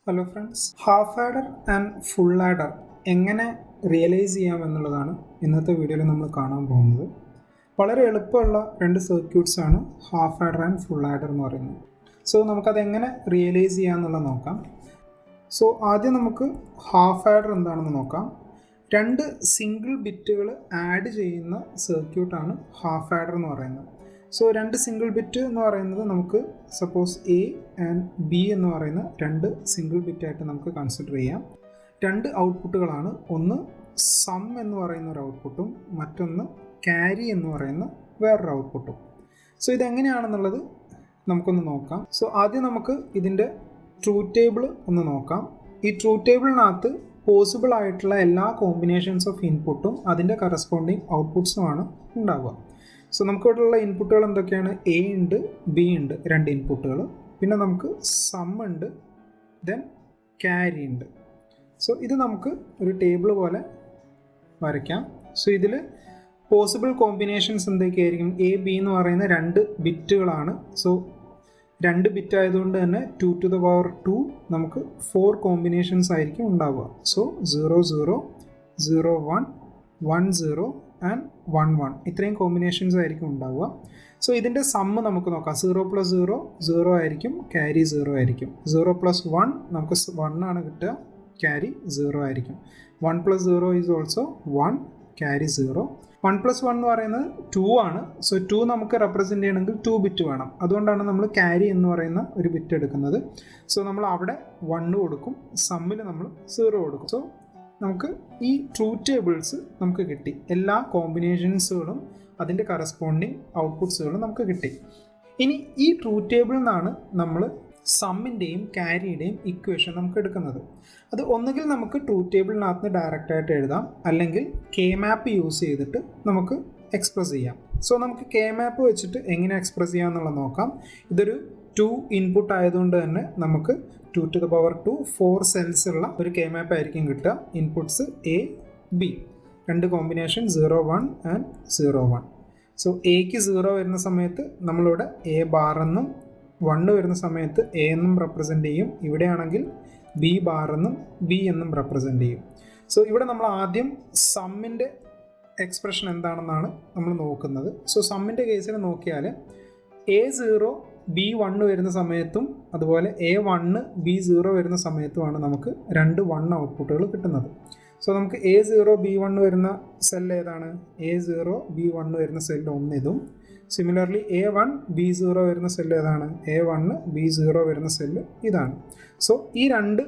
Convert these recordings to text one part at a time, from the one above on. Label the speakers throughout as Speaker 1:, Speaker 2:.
Speaker 1: Hello friends, half adder and full adder എങ്ങനെ realise ചെയ്യാം എന്നുള്ളതാണ് ഇന്നത്തെ വീഡിയോയിൽ നമ്മൾ കാണാൻ പോകുന്നത്. വളരെ എളുപ്പമുള്ള രണ്ട് സർക്യൂട്ട്സ് ആണ് half adder and full adder എന്ന് പറയുന്നത്. സോ നമുക്കത് എങ്ങനെ റിയലൈസ് ചെയ്യാമെന്നുള്ളത് നോക്കാം. സോ ആദ്യം നമുക്ക് ഹാഫ് ആഡർ എന്താണെന്ന് നോക്കാം. രണ്ട് സിംഗിൾ ബിറ്റുകൾ ആഡ് ചെയ്യുന്ന സർക്യൂട്ടാണ് ഹാഫ് ആഡർ എന്ന് പറയുന്നത്. സോ രണ്ട് സിംഗിൾ ബിറ്റ് എന്ന് പറയുന്നത് നമുക്ക് സപ്പോസ് എ ആൻഡ് ബി എന്ന് പറയുന്ന രണ്ട് സിംഗിൾ ബിറ്റായിട്ട് നമുക്ക് കൺസിഡർ ചെയ്യാം. രണ്ട് ഔട്ട്പുട്ടുകളാണ്, ഒന്ന് സം എന്ന് പറയുന്ന ഒരു ഔട്ട്പുട്ടും മറ്റൊന്ന് ക്യാരി എന്ന് പറയുന്ന വേറൊരു ഔട്ട്പുട്ടും. സോ ഇതെങ്ങനെയാണെന്നുള്ളത് നമുക്കൊന്ന് നോക്കാം. സോ ആദ്യം നമുക്ക് ഇതിൻ്റെ ട്രൂത്ത് ടേബിൾ ഒന്ന് നോക്കാം. ഈ ട്രൂത്ത് ടേബിളിനകത്ത് പോസിബിൾ ആയിട്ടുള്ള എല്ലാ കോമ്പിനേഷൻസ് ഓഫ് ഇൻപുട്ടും അതിൻ്റെ കറസ്പോണ്ടിങ് ഔട്ട്പുട്ട്സുമാണ് ഉണ്ടാവുക. സോ നമുക്കിവിടെയുള്ള ഇൻപുട്ടുകൾ എന്തൊക്കെയാണ്? എ ഉണ്ട്, ബി ഉണ്ട്, രണ്ട് ഇൻപുട്ടുകൾ. പിന്നെ നമുക്ക് സം ഉണ്ട്, ദെൻ ക്യാരി ഉണ്ട്. സോ ഇത് നമുക്ക് ഒരു ടേബിൾ പോലെ വരയ്ക്കാം. സോ ഇതിൽ പോസിബിൾ കോമ്പിനേഷൻസ് എന്തൊക്കെയായിരിക്കും? എ ബി എന്ന് പറയുന്ന രണ്ട് ബിറ്റുകളാണ്. സോ രണ്ട് ബിറ്റ് ആയതുകൊണ്ട് തന്നെ 2⁻² നമുക്ക് 4 കോമ്പിനേഷൻസ് ആയിരിക്കും ഉണ്ടാവുക. സോ 0 0 0 1 1 0 ആൻഡ് 1 1 ഇത്രയും കോമ്പിനേഷൻസ് ആയിരിക്കും ഉണ്ടാവുക. സോ ഇതിൻ്റെ സമ്മ് നമുക്ക് നോക്കാം. 0 + 0 0 ആയിരിക്കും, ക്യാരി 0 ആയിരിക്കും. 0 + 1 നമുക്ക് 1 ആണ് കിട്ടുക, ക്യാരി 0 ആയിരിക്കും. 1 + 0 ഈസ് ഓൾസോ 1, ക്യാരി 0. 1 + 1 എന്ന് പറയുന്നത് 2 ആണ്. സോ 2 നമുക്ക് റെപ്രസെൻറ്റ് ചെയ്യണമെങ്കിൽ 2 ബിറ്റ് വേണം. അതുകൊണ്ടാണ് നമ്മൾ ക്യാരി എന്ന് പറയുന്ന ഒരു ബിറ്റ് എടുക്കുന്നത്. സോ നമ്മൾ അവിടെ 1 കൊടുക്കും, സമ്മിൽ നമ്മൾ 0 കൊടുക്കും. സോ നമുക്ക് ഈ ട്രൂത്ത് ടേബിൾസ് നമുക്ക് കിട്ടി. എല്ലാ കോമ്പിനേഷൻസുകളും അതിൻ്റെ കറസ്പോണ്ടിങ് ഔട്ട്പുട്ട്സുകളും നമുക്ക് കിട്ടി. ഇനി ഈ ട്രൂത്ത് ടേബിളിൽ നിന്നാണ് നമ്മൾ സമ്മിൻ്റെയും ക്യാരിയുടെയും ഇക്വേഷൻ നമുക്ക് എടുക്കുന്നത്. അത് ഒന്നുകിൽ നമുക്ക് ട്രൂത്ത് ടേബിളിനകത്ത് ഡയറക്റ്റായിട്ട് എഴുതാം, അല്ലെങ്കിൽ കെ മാപ്പ് യൂസ് ചെയ്തിട്ട് നമുക്ക് എക്സ്പ്രസ് ചെയ്യാം. സോ നമുക്ക് കെ മാപ്പ് വെച്ചിട്ട് എങ്ങനെ എക്സ്പ്രസ് ചെയ്യാമെന്നുള്ളത് നോക്കാം. ഇതൊരു 2 ഇൻപുട്ട് ആയതുകൊണ്ട് തന്നെ നമുക്ക് 2⁻², 4 സെൽസ് ഉള്ള ഒരു കെ മാപ്പ് ആയിരിക്കും കിട്ടുക. ഇൻപുട്ട്സ് എ ബി, രണ്ട് കോമ്പിനേഷൻ 0 1 ആൻഡ് 0 1. സോ എക്ക് 0 വരുന്ന സമയത്ത് നമ്മളിവിടെ എ ബാർ എന്നും 1 വരുന്ന സമയത്ത് എ എന്നും റെപ്രസെൻ്റ് ചെയ്യും. ഇവിടെയാണെങ്കിൽ ബി ബാർ എന്നും ബി എന്നും റെപ്രസെൻ്റ് ചെയ്യും. സോ ഇവിടെ നമ്മൾ ആദ്യം സമ്മിൻ്റെ എക്സ്പ്രഷൻ എന്താണെന്നാണ് നമ്മൾ നോക്കുന്നത്. സോ സമ്മിൻ്റെ കേസിൽ നോക്കിയാൽ A0 B1 വരുന്ന സമയത്തും അതുപോലെ A1 B0 വരുന്ന സമയത്തുമാണ് നമുക്ക് രണ്ട് 1 ഔട്ട്പുട്ടുകൾ കിട്ടുന്നത്. സോ നമുക്ക് A0 B1 വരുന്ന സെൽ ഏതാണ്? A0 B1 വരുന്ന സെല്ല് 1 ഇതും. സിമിലർലി A1 B0 വരുന്ന സെല്ല് ഏതാണ്? A1 B0 വരുന്ന സെല്ല് ഇതാണ്. സോ ഈ രണ്ട്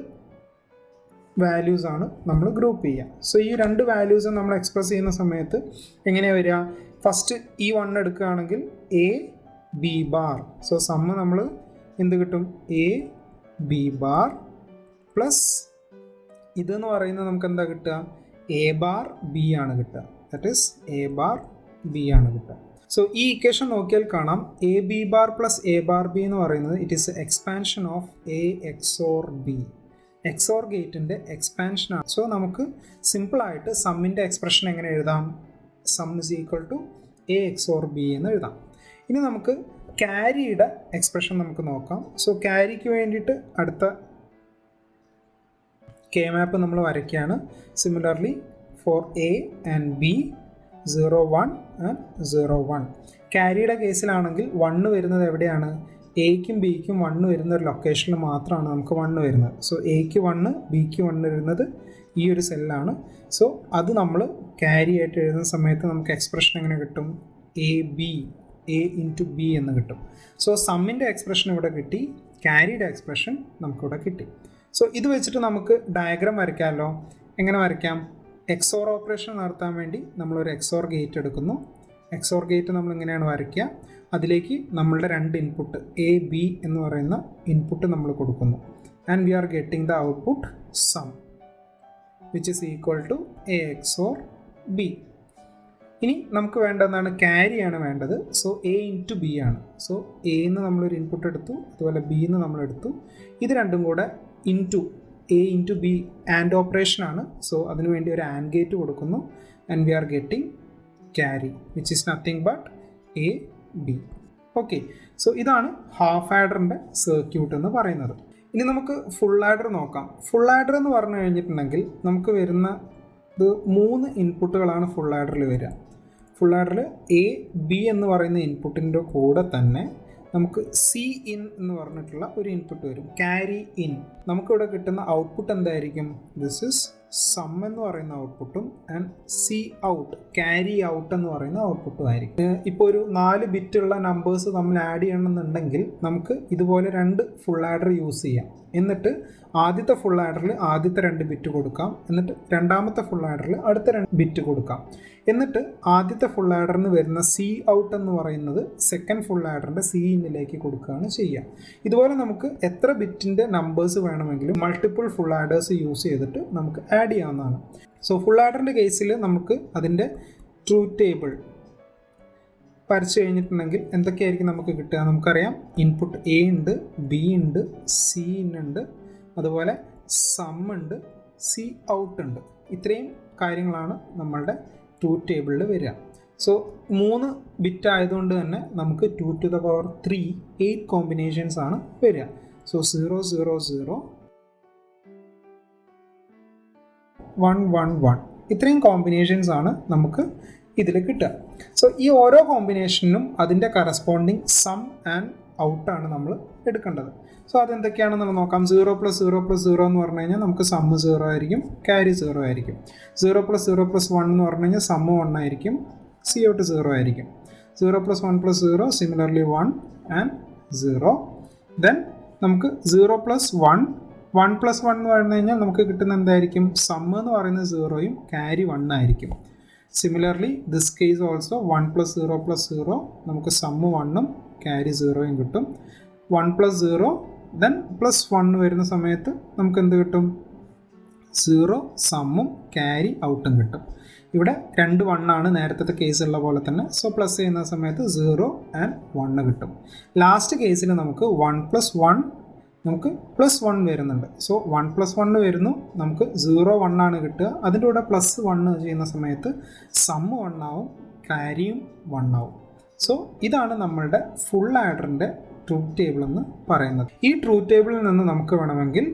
Speaker 1: വാല്യൂസ് ആണ് നമ്മൾ ഗ്രൂപ്പ് ചെയ്യുക. സോ ഈ രണ്ട് വാല്യൂസ് നമ്മൾ എക്സ്പ്രസ് ചെയ്യുന്ന സമയത്ത് എങ്ങനെയാണ് വരിക? ഫസ്റ്റ് ഈ 1 എടുക്കുകയാണെങ്കിൽ A B bar. So sum നമ്മൾ എന്ത് കിട്ടും? എ ബി ബാർ പ്ലസ് ഇതെന്ന് പറയുന്നത് നമുക്ക് എന്താ കിട്ടുക? എ ബാർ ബി ആണ് കിട്ടുക. That is A bar B ആണ് കിട്ടുക. സോ ഈ ഇക്വേഷൻ നോക്കിയാൽ കാണാം, A B bar plus A bar B എന്ന് പറയുന്നത് it is expansion of A XOR B. XOR ഗേറ്റിൻ്റെ എക്സ്പാൻഷനാണ്. സോ നമുക്ക് സിമ്പിളായിട്ട് സമ്മിൻ്റെ എക്സ്പ്രഷൻ എങ്ങനെ എഴുതാം? Sum is equal to A XOR B എന്ന് എഴുതാം. ഇനി നമുക്ക് ക്യാരിയുടെ എക്സ്പ്രഷൻ നമുക്ക് നോക്കാം. സോ ക്യാരിക്ക് വേണ്ടിയിട്ട് അടുത്ത കെ മാപ്പ് നമ്മൾ വരയ്ക്കുകയാണ്. Similarly for A and B 0 1 and 0 1. ക്യാരിയുടെ കേസിലാണെങ്കിൽ 1 വരുന്നത് എവിടെയാണ്? എയ്ക്കും ബിക്കും 1 വരുന്ന ഒരു ലൊക്കേഷനിൽ മാത്രമാണ് നമുക്ക് 1 വരുന്നത്. സോ എയ്ക്ക് 1 ബിക്ക് 1 വരുന്നത് ഈ ഒരു സെല്ലാണ്. സോ അത് നമ്മൾ ക്യാരി ആയിട്ട് എഴുതുന്ന സമയത്ത് നമുക്ക് എക്സ്പ്രഷൻ എങ്ങനെ കിട്ടും? A B, A into B എന്ന് കിട്ടും. സോ സമ്മിൻ്റെ എക്സ്പ്രഷൻ ഇവിടെ കിട്ടി, ക്യാരിയുടെ എക്സ്പ്രഷൻ നമുക്കിവിടെ കിട്ടി. സോ ഇത് വെച്ചിട്ട് നമുക്ക് ഡയഗ്രാം വരയ്ക്കാമല്ലോ. എങ്ങനെ വരയ്ക്കാം? എക്സോർ ഓപ്പറേഷൻ നടത്താൻ വേണ്ടി നമ്മളൊരു എക്സോർ ഗേറ്റ് എടുക്കുന്നു. എക്സോർ ഗേറ്റ് നമ്മൾ ഇങ്ങനെയാണ് വരയ്ക്കുക. അതിലേക്ക് നമ്മളുടെ രണ്ട് ഇൻപുട്ട് എ ബി എന്ന് പറയുന്ന ഇൻപുട്ട് നമ്മൾ കൊടുക്കുന്നു. And we are getting the output sum which is equal to A XOR B. ഇനി നമുക്ക് വേണ്ടതാണ് ക്യാരിയാണ് വേണ്ടത്. സോ എ ഇൻറ്റു ബി ആണ്. സോ എന്ന് നമ്മളൊരു ഇൻപുട്ട് എടുത്തു, അതുപോലെ ബി എന്ന് നമ്മളെടുത്തു. ഇത് രണ്ടും കൂടെ into A into B and ഓപ്പറേഷനാണ്. സോ അതിനുവേണ്ടി ഒരു ആൻഡ് ഗേറ്റ് കൊടുക്കുന്നു. And we are getting carry which is nothing but A B. Okay, so ഇതാണ് ഹാഫ് ആഡറിൻ്റെ സർക്യൂട്ട് എന്ന് പറയുന്നത്. ഇനി നമുക്ക് ഫുൾ ആഡർ നോക്കാം. ഫുൾ ആഡർ എന്ന് പറഞ്ഞു കഴിഞ്ഞിട്ടുണ്ടെങ്കിൽ നമുക്ക് വരുന്ന ഇത് 3 ഇൻപുട്ടുകളാണ് ഫുൾ ആഡറിൽ വരിക. ഫുൾ ആഡറിൽ എ ബി എന്ന് പറയുന്ന ഇൻപുട്ടിൻ്റെ കൂടെ തന്നെ നമുക്ക് സി ഇൻ എന്ന് പറഞ്ഞിട്ടുള്ള ഒരു ഇൻപുട്ട് വരും, ക്യാരി ഇൻ. നമുക്കിവിടെ കിട്ടുന്ന ഔട്ട്പുട്ട് എന്തായിരിക്കും? ദിസ് ഇസ് സം എന്ന് പറയുന്ന ഔട്ട്പുട്ടും and C out, carry out എന്ന് പറയുന്ന ഔട്ട്പുട്ടും ആയിരിക്കും. ഇപ്പോൾ ഒരു 4 ബിറ്റുള്ള നമ്പേഴ്സ് നമ്മൾ ആഡ് ചെയ്യണമെന്നുണ്ടെങ്കിൽ നമുക്ക് ഇതുപോലെ 2 ഫുൾ ആഡർ യൂസ് ചെയ്യാം. എന്നിട്ട് ആദ്യത്തെ ഫുൾ ആഡറിൽ ആദ്യത്തെ 2 ബിറ്റ് കൊടുക്കാം, എന്നിട്ട് രണ്ടാമത്തെ ഫുൾ ആഡറിൽ അടുത്ത 2 ബിറ്റ് കൊടുക്കാം. എന്നിട്ട് ആദ്യത്തെ ഫുൾ ആഡറിന് വരുന്ന സി ഔട്ട് എന്ന് പറയുന്നത് സെക്കൻഡ് ഫുൾ ആഡറിൻ്റെ സി ഇന്നിലേക്ക് കൊടുക്കുകയാണ് ചെയ്യുക. ഇതുപോലെ നമുക്ക് എത്ര ബിറ്റിൻ്റെ നമ്പേഴ്സ് വേണമെങ്കിലും മൾട്ടിപ്പിൾ ഫുൾ ആഡേഴ്സ് യൂസ് ചെയ്തിട്ട് നമുക്ക് ആഡ് ചെയ്യാവുന്നതാണ്. സോ ഫുൾ ആഡറിൻ്റെ കേസിൽ നമുക്ക് അതിൻ്റെ ട്രൂത്ത് ടേബിൾ വരച്ച് കഴിഞ്ഞിട്ടുണ്ടെങ്കിൽ എന്തൊക്കെയായിരിക്കും നമുക്ക് കിട്ടുക? നമുക്കറിയാം, ഇൻപുട്ട് എ ഉണ്ട്, ബി ഉണ്ട്, സി ഉണ്ട്, അതുപോലെ സം ഉണ്ട്, സി ഔട്ട് ഉണ്ട്. ഇത്രയും കാര്യങ്ങളാണ് നമ്മളുടെ ട്രൂത്ത് ടേബിളിൽ വരിക. സോ 3 ബിറ്റ് ആയതുകൊണ്ട് തന്നെ നമുക്ക് 2 to the power 3 8 കോമ്പിനേഷൻസ് ആണ് വരിക. സോ 0 0 0 1 1 1 ഇത്രയും കോമ്പിനേഷൻസ് ആണ് നമുക്ക് ഇതിൽ കിട്ടുക. സോ ഈ ഓരോ കോമ്പിനേഷനും അതിൻ്റെ കറസ്പോണ്ടിങ് സം ആൻഡ് ഔട്ടാണ് നമ്മൾ എടുക്കേണ്ടത്. സോ അതെന്തൊക്കെയാണെന്ന് നോക്കാം. 0 + 0 + 0 എന്ന് പറഞ്ഞു കഴിഞ്ഞാൽ നമുക്ക് സമ്മ് 0 ആയിരിക്കും, ക്യാരി 0 ആയിരിക്കും. 0 + 0 + 1 എന്ന് പറഞ്ഞു കഴിഞ്ഞാൽ സമ്മ് 1 ആയിരിക്കും, സി ഔട്ട് 0 ആയിരിക്കും. 0 + 1 + 0 സിമിലർലി 1 ആൻഡ് 0. ദെൻ നമുക്ക് 0 + 1 1 + 1 എന്ന് പറഞ്ഞു കഴിഞ്ഞാൽ നമുക്ക് കിട്ടുന്ന എന്തായിരിക്കും? സമ്മ് എന്ന് പറയുന്നത് 0യും ക്യാരി 1 ആയിരിക്കും. സിമിലർലി ദിസ് കേസ് ഓൾസോ 1 + 0 + 0 നമുക്ക് സമ്മ് 1ഉം ക്യാരി 0യും കിട്ടും. 1 + 0 ദെൻ +1 വരുന്ന സമയത്ത് നമുക്ക് എന്ത് കിട്ടും? 0 സമ്മും ക്യാരി ഔട്ടും കിട്ടും. ഇവിടെ 2 1 ആണ് നേരത്തെ കേസുള്ള പോലെ തന്നെ. സോ പ്ലസ് ചെയ്യുന്ന സമയത്ത് 0 ആൻഡ് 1 കിട്ടും. ലാസ്റ്റ് കേസിൽ നമുക്ക് 1 + 1 നമുക്ക് +1 വരുന്നുണ്ട്. സോ 1 + 1 വരുന്നു, നമുക്ക് 0 1 ആണ് കിട്ടുക. അതിൻ്റെ കൂടെ +1 ചെയ്യുന്ന സമയത്ത് സമ്മ് 1 ആവും, ക്യാരിയും 1 ആവും. സോ ഇതാണ് നമ്മളുടെ ഫുൾ ആഡറിൻ്റെ ട്രൂത്ത് ടേബിൾ എന്ന് പറയുന്നത്. ഈ ട്രൂത്ത് ടേബിളിൽ നിന്ന് നമുക്ക് വേണമെങ്കിൽ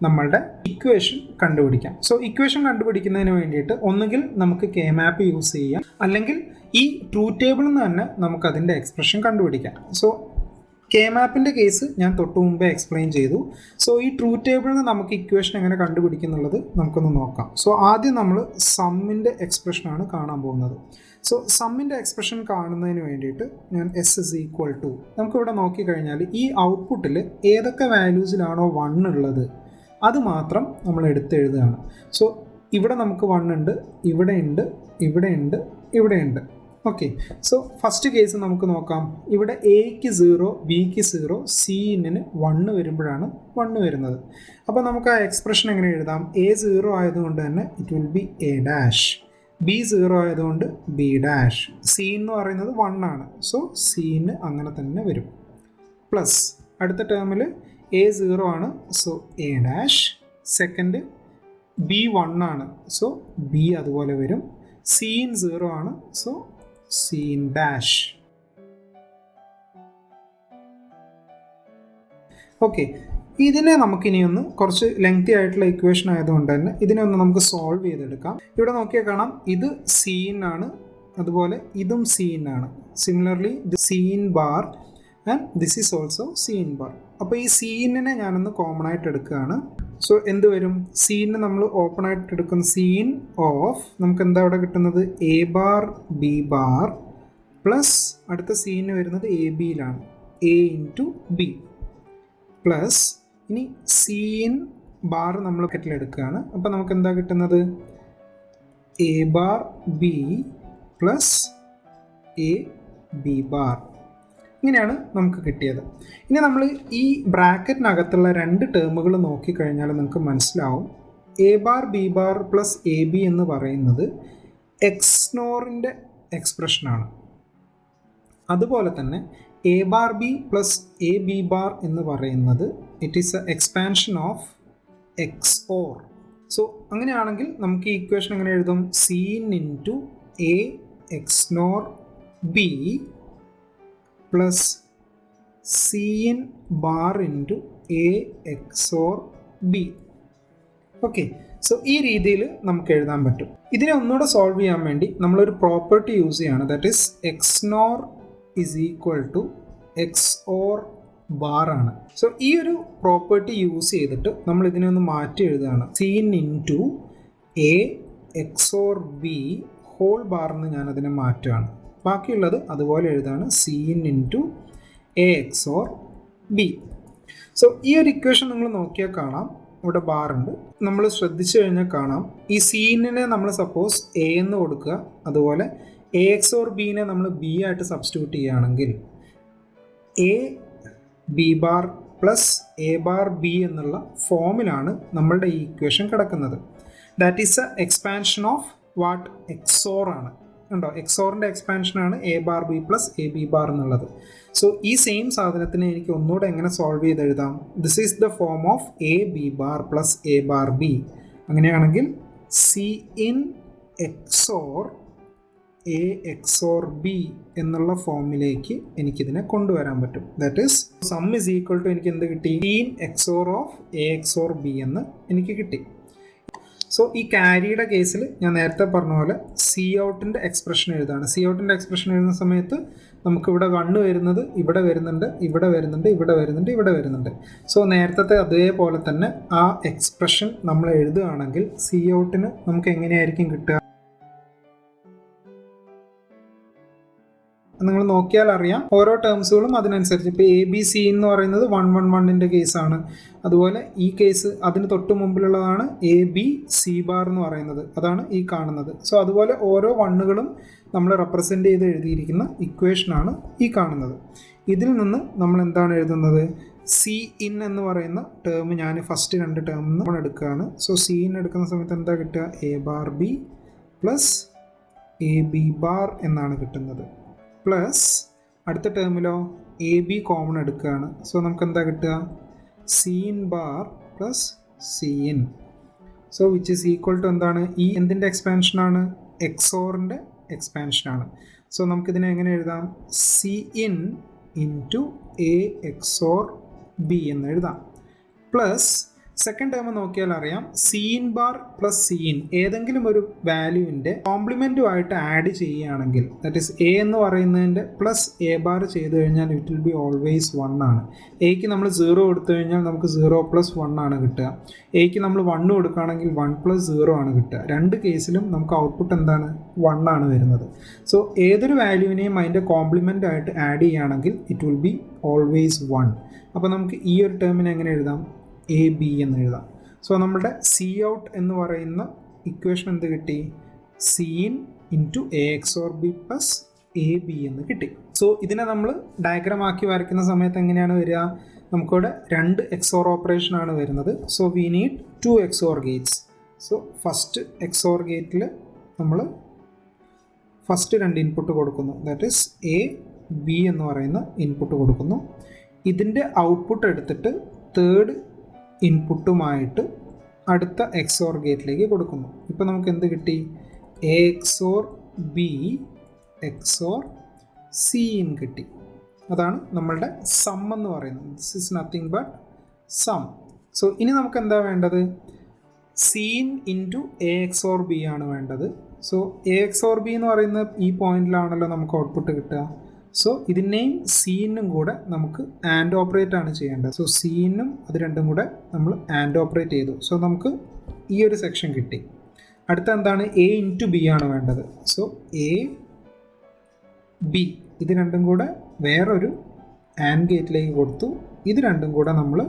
Speaker 1: നമ്മളുടെ ഇക്വേഷൻ കണ്ടുപിടിക്കാം. സോ ഇക്വേഷൻ കണ്ടുപിടിക്കുന്നതിന് വേണ്ടിയിട്ട് ഒന്നുകിൽ നമുക്ക് കെ മാപ്പ് യൂസ് ചെയ്യാം, അല്ലെങ്കിൽ ഈ ട്രൂത്ത് ടേബിളിൽ നിന്ന് തന്നെ നമുക്ക് അതിൻ്റെ എക്സ്പ്രഷൻ കണ്ടുപിടിക്കാം. സോ കെ മാപ്പിൻ്റെ കേസ് ഞാൻ തൊട്ട് മുമ്പേ എക്സ്പ്ലെയിൻ ചെയ്തു. സോ ഈ ട്രൂത്ത് ടേബിളിൽ നിന്ന് നമുക്ക് ഇക്വേഷൻ എങ്ങനെ കണ്ടുപിടിക്കുന്നുള്ളത് നമുക്കൊന്ന് നോക്കാം. സോ ആദ്യം നമ്മൾ സമ്മിൻ്റെ എക്സ്പ്രഷനാണ് കാണാൻ പോകുന്നത്. സോ സമ്മിൻ്റെ എക്സ്പ്രഷൻ കാണുന്നതിന് വേണ്ടിയിട്ട് ഞാൻ S = നമുക്കിവിടെ നോക്കിക്കഴിഞ്ഞാൽ ഈ ഔട്ട്പുട്ടിൽ ഏതൊക്കെ വാല്യൂസിലാണോ 1 ഉള്ളത് അത് മാത്രം നമ്മൾ എടുത്തെഴുതുകയാണ്. സോ ഇവിടെ നമുക്ക് 1 ഉണ്ട്, ഇവിടെ ഉണ്ട്, ഇവിടെ ഉണ്ട്, ഇവിടെ ഉണ്ട്. ഓക്കെ. സോ ഫസ്റ്റ് കേസ് നമുക്ക് നോക്കാം. ഇവിടെ എക്ക് 0, ബിക്ക് 0, സിന് 1 വരുമ്പോഴാണ് 1 വരുന്നത്. അപ്പോൾ നമുക്ക് ആ എക്സ്പ്രഷൻ എങ്ങനെ എഴുതാം? എ 0 ആയതുകൊണ്ട് തന്നെ it will be A', B 0 ആയതുകൊണ്ട് B', സി എന്ന് പറയുന്നത് 1 ആണ്. സോ സിന് അങ്ങനെ തന്നെ വരും. പ്ലസ് അടുത്ത ടേമിൽ എ 0 ആണ്, സോ A'. സെക്കൻഡ് ബി 1 ആണ്, സോ ബി അതുപോലെ വരും. സിൻ 0 ആണ്, സോ സിൻ ഡാഷ്. ഓക്കെ. ഇതിനെ നമുക്കിനി ഒന്ന് കുറച്ച് ലെങ്തി ആയിട്ടുള്ള ഇക്വേഷൻ ആയതുകൊണ്ട് തന്നെ ഇതിനെ ഒന്ന് നമുക്ക് സോൾവ് ചെയ്തെടുക്കാം. ഇവിടെ നോക്കിയാൽ കാണാം, ഇത് സീൻ ആണ്, അതുപോലെ ഇതും സീൻ ആണ്. Similarly C in bar and this is also C in bar. അപ്പോൾ ഈ സീനിനെ ഞാനൊന്ന് കോമൺ ആയിട്ട് എടുക്കുകയാണ്. സോ എന്ത് വരും? സീനിന് നമ്മൾ ഓപ്പൺ ആയിട്ട് എടുക്കുന്ന സീൻ ഓഫ് നമുക്ക് എന്താ ഇവിടെ കിട്ടുന്നത്? A bar B bar plus അടുത്ത സീന് വരുന്നത് എ ബിയിലാണ്, എ ഇൻറ്റു ബി പ്ലസ് ഇനി സീൻ ബാർ നമ്മൾ കെറ്റിലെടുക്കുകയാണ്. അപ്പോൾ നമുക്ക് എന്താ കിട്ടുന്നത്? A bar B plus A B bar. ഇങ്ങനെയാണ് നമുക്ക് കിട്ടിയത്. ഇനി നമ്മൾ ഈ ബ്രാക്കറ്റിനകത്തുള്ള 2 ടേമുകൾ നോക്കിക്കഴിഞ്ഞാൽ നിങ്ങൾക്ക് മനസ്സിലാവും A bar B bar plus A B എന്ന് പറയുന്നത് എക്സ്നോറിൻ്റെ എക്സ്പ്രഷനാണ്. അതുപോലെ തന്നെ A bar B plus A B bar എന്ന് പറയുന്നത് it is a expansion of XOR. So അങ്ങനെയാണെങ്കിൽ നമുക്ക് ഈ ഇക്വേഷൻ എങ്ങനെ എഴുതും? C in into A XNOR B plus Cin bar into A XOR B. Okay, so ഈ രീതിയിൽ നമുക്ക് എഴുതാൻ പറ്റും. ഇതിനെ ഒന്നുകൂടെ സോൾവ് ചെയ്യാൻ വേണ്ടി നമ്മളൊരു പ്രോപ്പർട്ടി യൂസ് ചെയ്യാണ്, that is XNOR is equal to XOR bar ആണ്. സോ ഈ ഒരു പ്രോപ്പർട്ടി യൂസ് ചെയ്തിട്ട് നമ്മൾ ഇതിനെ ഒന്ന് മാറ്റി എഴുതുകയാണ്. Cin into A XOR B whole bar എന്ന് ഞാൻ അതിനെ മാറ്റുകയാണ്. ബാക്കിയുള്ളത് അതുപോലെ എഴുതാണ്, Cin into A XOR B. So ഈ ഒരു ഇക്വേഷൻ നിങ്ങൾ നോക്കിയാൽ കാണാം, ഇവിടെ ബാർ ഉണ്ട്. നമ്മൾ ശ്രദ്ധിച്ചു കഴിഞ്ഞാൽ കാണാം, ഈ സീനിനെ നമ്മൾ സപ്പോസ് എ എന്ന് കൊടുക്കുക, അതുപോലെ എ XOR ബീനെ നമ്മൾ ബി ആയിട്ട് സബ്സ്റ്റിറ്റ്യൂട്ട് ചെയ്യുകയാണെങ്കിൽ A B bar plus A bar B എന്നുള്ള ഫോമിലാണ് നമ്മളുടെ ഈ ഇക്വേഷൻ കിടക്കുന്നത്. That is a expansion of what XOR ആണ്. ഉണ്ടോ, എക്സോറിൻ്റെ എക്സ്പാൻഷനാണ് A bar B plus A B bar എന്നുള്ളത്. സോ ഈ സെയിം സാധനത്തിനെ എനിക്ക് ഒന്നുകൂടെ എങ്ങനെ സോൾവ് ചെയ്ത് എഴുതാം? This is the form of A B bar plus A bar B. അങ്ങനെയാണെങ്കിൽ Cin XOR A XOR B എന്നുള്ള ഫോമിലേക്ക് എനിക്കിതിനെ കൊണ്ടുവരാൻ പറ്റും. That is sum is equal to എനിക്ക് എന്ത് കിട്ടി? Cin XOR of A XOR B എന്ന് എനിക്ക് കിട്ടി. സോ ഈ ക്യാരിയുടെ കേസിൽ ഞാൻ നേരത്തെ പറഞ്ഞ പോലെ സി ഔട്ടിൻ്റെ എക്സ്പ്രഷൻ എഴുതാണ്. സി ഔട്ടിൻ്റെ എക്സ്പ്രഷൻ എഴുതുന്ന സമയത്ത് നമുക്കിവിടെ 1 വരുന്നത് ഇവിടെ വരുന്നുണ്ട്, ഇവിടെ വരുന്നുണ്ട്, ഇവിടെ വരുന്നുണ്ട്, ഇവിടെ വരുന്നുണ്ട്. സോ നേരത്തെ അതേപോലെ തന്നെ ആ എക്സ്പ്രഷൻ നമ്മൾ എഴുതുകയാണെങ്കിൽ സി ഔട്ടിന് നമുക്ക് എങ്ങനെയായിരിക്കും കിട്ടുക? നിങ്ങൾ നോക്കിയാൽ അറിയാം, ഓരോ ടേംസുകളും അതിനനുസരിച്ച്. ഇപ്പോൾ എ ബി സി എന്ന് പറയുന്നത് 111ൻ്റെ കേസാണ്. അതുപോലെ ഈ കേസ് അതിന് തൊട്ട് മുമ്പിലുള്ളതാണ് എ ബി സി ബാർ എന്ന് പറയുന്നത്, അതാണ് ഈ കാണുന്നത്. സോ അതുപോലെ ഓരോ വണ്ണുകളും നമ്മൾ റെപ്രസെൻ്റ് ചെയ്ത് എഴുതിയിരിക്കുന്ന ഇക്വേഷനാണ് ഈ കാണുന്നത്. ഇതിൽ നിന്ന് നമ്മൾ എന്താണ് എഴുതുന്നത്? Cin എന്ന് പറയുന്ന ടേം ഞാൻ ഫസ്റ്റ് 2 ടേം നമ്മൾ എടുക്കുകയാണ്. സോ Cin എടുക്കുന്ന സമയത്ത് എന്താ കിട്ടുക? A bar B plus A B bar എന്നാണ് കിട്ടുന്നത്. പ്ലസ് അടുത്ത ടേമിലോ എ ബി കോമൺ എടുക്കുകയാണ്. സോ നമുക്ക് എന്താ കിട്ടുക? Cin bar plus Cin. So which is equal to എന്താണ്? ഈ എന്തിൻ്റെ എക്സ്പാൻഷനാണ്? XORൻ്റെ എക്സ്പാൻഷനാണ്. സോ നമുക്കിതിനെ എങ്ങനെ എഴുതാം? Cin into A XOR B എന്ന് എഴുതാം. പ്ലസ് സെക്കൻഡ് ടേം നോക്കിയാൽ അറിയാം, Cin ബാർ പ്ലസ് Cin ഏതെങ്കിലും ഒരു വാല്യൂവിൻ്റെ കോംപ്ലിമെൻറ്റുമായിട്ട് ആഡ് ചെയ്യുകയാണെങ്കിൽ, ദാറ്റ് ഈസ് എ എന്ന് പറയുന്നതിൻ്റെ പ്ലസ് എ ബാർ ചെയ്ത് കഴിഞ്ഞാൽ ഇറ്റ് വിൽ ബി ഓൾവേസ് 1 ആണ്. എക്ക് നമ്മൾ 0 കൊടുത്തു കഴിഞ്ഞാൽ നമുക്ക് 0 പ്ലസ് 1 ആണ് കിട്ടുക. എക്ക് നമ്മൾ 1 കൊടുക്കുകയാണെങ്കിൽ 1 പ്ലസ് 0 ആണ് കിട്ടുക. രണ്ട് കേസിലും നമുക്ക് ഔട്ട്പുട്ട് എന്താണ്? 1 ആണ് വരുന്നത്. സോ ഏതൊരു വാല്യൂവിനെയും അതിൻ്റെ കോംപ്ലിമെൻ്റ് ആയിട്ട് ആഡ് ചെയ്യുകയാണെങ്കിൽ ഇറ്റ് വിൽ ബി ഓൾവേസ് 1. അപ്പോൾ നമുക്ക് ഈ ഒരു ടേമിനെ എങ്ങനെ എഴുതാം? എ ബി എന്ന് എഴുതാം. സോ നമ്മുടെ സി ഔട്ട് എന്ന് പറയുന്ന ഇക്വേഷൻ എന്ത് കിട്ടി? Cin into A XOR B plus A B എന്ന് കിട്ടി. സോ ഇതിനെ നമ്മൾ ഡയഗ്രാം ആക്കി വരയ്ക്കുന്ന സമയത്ത് എങ്ങനെയാണ് വരിക? നമുക്കിവിടെ 2 XOR ഓപ്പറേഷൻ ആണ് വരുന്നത്. So we need 2 XOR Gates. So first XOR ഗേറ്റിൽ നമ്മൾ ഫസ്റ്റ് 2 ഇൻപുട്ട് കൊടുക്കുന്നു, ദാറ്റ് ഈസ് എ ബി എന്ന് പറയുന്ന ഇൻപുട്ട് കൊടുക്കുന്നു. ഇതിൻ്റെ ഔട്ട്പുട്ട് എടുത്തിട്ട് തേർഡ് ഇൻപുട്ടുമായിട്ട് അടുത്ത XOR ഗേറ്റിലേക്ക് കൊടുക്കുന്നു. ഇപ്പോൾ നമുക്ക് എന്ത് കിട്ടി? A XOR B XOR Cin കിട്ടി. അതാണ് നമ്മളുടെ സം എന്ന് പറയുന്നത്. This is nothing but sum. So ഇനി നമുക്ക് എന്താ വേണ്ടത്? Cin into A XOR B ആണ് വേണ്ടത്. സോ എ XOR ബി എന്ന് പറയുന്ന ഈ പോയിന്റിലാണല്ലോ നമുക്ക് ഔട്ട്പുട്ട് കിട്ടുക. സോ ഇതിനെയും Cinനും കൂടെ നമുക്ക് ആൻഡ് ഓപ്പറേറ്റ് ആണ് ചെയ്യേണ്ടത്. സോ Cinനും അത് രണ്ടും കൂടെ നമ്മൾ ആൻഡ് ഓപ്പറേറ്റ് ചെയ്തു. സോ നമുക്ക് ഈ ഒരു സെക്ഷൻ കിട്ടി. അടുത്ത എന്താണ്? എ ഇൻറ്റു ബി ആണ് വേണ്ടത്. സോ എ ബി ഇത് രണ്ടും കൂടെ വേറൊരു ആൻഡ് ഗേറ്റിലേക്ക് കൊടുത്തു. ഇത് രണ്ടും കൂടെ നമ്മൾ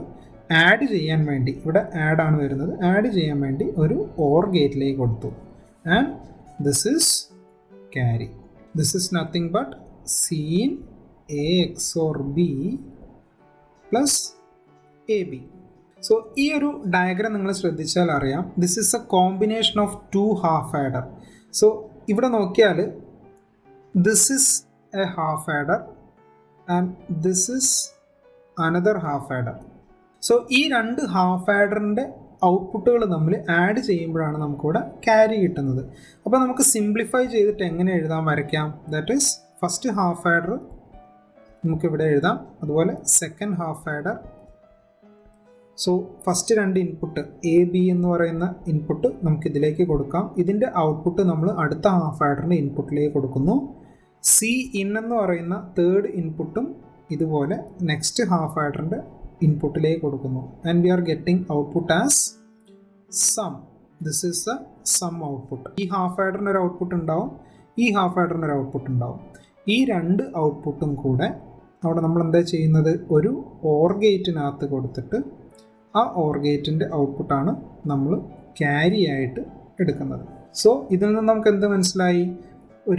Speaker 1: ആഡ് ചെയ്യാൻ വേണ്ടി, ഇവിടെ ആഡ് ആണ് വരുന്നത്, ആഡ് ചെയ്യാൻ വേണ്ടി ഒരു ഓർ ഗേറ്റിലേക്ക് കൊടുത്തു. And this is carry. This is nothing but Cin A XOR B plus A B. So ഈ ഒരു ഡയഗ്രാം നിങ്ങൾ ശ്രദ്ധിച്ചാൽ അറിയാം, this is A combination of 2 half adder. So ഇവിടെ നോക്കിയാൽ this is A half adder and this is another half adder. So ഈ 2 half ആഡറിൻ്റെ ഔട്ട്പുട്ടുകൾ നമ്മൾ ആഡ് ചെയ്യുമ്പോഴാണ് നമുക്കിവിടെ ക്യാരി കിട്ടുന്നത്. അപ്പോൾ നമുക്ക് സിംപ്ലിഫൈ ചെയ്തിട്ട് എങ്ങനെ എഴുതാൻ വരയ്ക്കാം? That is first half adder നമുക്കിവിടെ എഴുതാം. അതുപോലെ second half adder. So first രണ്ട് ഇൻപുട്ട് എ ബി എന്ന് പറയുന്ന ഇൻപുട്ട് നമുക്കിതിലേക്ക് കൊടുക്കാം. ഇതിൻ്റെ ഔട്ട്പുട്ട് നമ്മൾ അടുത്ത ഹാഫ് ആഡറിൻ്റെ ഇൻപുട്ടിലേക്ക് കൊടുക്കുന്നു. സി ഇൻ എന്ന് പറയുന്ന തേർഡ് ഇൻപുട്ടും ഇതുപോലെ നെക്സ്റ്റ് ഹാഫ് ആഡറിൻ്റെ ഇൻപുട്ടിലേക്ക് കൊടുക്കുന്നു. And we are getting output as sum. This is the sum output. ഈ ഹാഫ് ആഡറിന് ഒരു ഔട്ട്പുട്ട് ഉണ്ടാവും, ഈ ഹാഫ് ആഡറിന് ഒരു ഔട്ട്പുട്ട് ഉണ്ടാവും. ഈ രണ്ട് ഔട്ട്പുട്ടും കൂടെ അവിടെ നമ്മൾ എന്താ ചെയ്യുന്നത്, ഒരു ഓർ ഗേറ്റിനകത്ത് കൊടുത്തിട്ട് ആ ഓർ ഗേറ്റിൻ്റെ ഔട്ട്പുട്ടാണ് നമ്മൾ ക്യാരി ആയിട്ട് എടുക്കുന്നത്. സോ ഇതിൽ നിന്ന് നമുക്ക് എന്ത് മനസ്സിലായി,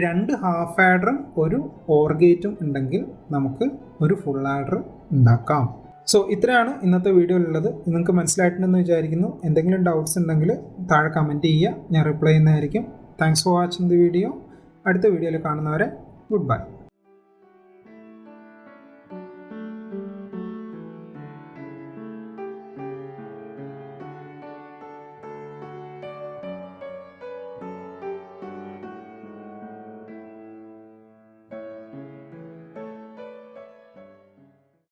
Speaker 1: രണ്ട് ഹാഫ് ആഡറും ഒരു ഓർ ഗേറ്റും ഉണ്ടെങ്കിൽ നമുക്ക് ഒരു ഫുൾ ആഡർ ഉണ്ടാക്കാം. സോ ഇത്രയാണ് ഇന്നത്തെ വീഡിയോയിലുള്ളത്. നിങ്ങൾക്ക് മനസ്സിലായിട്ടുണ്ടെന്ന് വിചാരിക്കുന്നു. എന്തെങ്കിലും ഡൗട്ട്സ് ഉണ്ടെങ്കിൽ താഴെ കമൻറ്റ് ചെയ്യുക, ഞാൻ റിപ്ലൈ ചെയ്യുന്നതായിരിക്കും. Thanks for watching the video. അടുത്ത വീഡിയോയിൽ കാണുന്നവരെ ഗുഡ് ബൈ.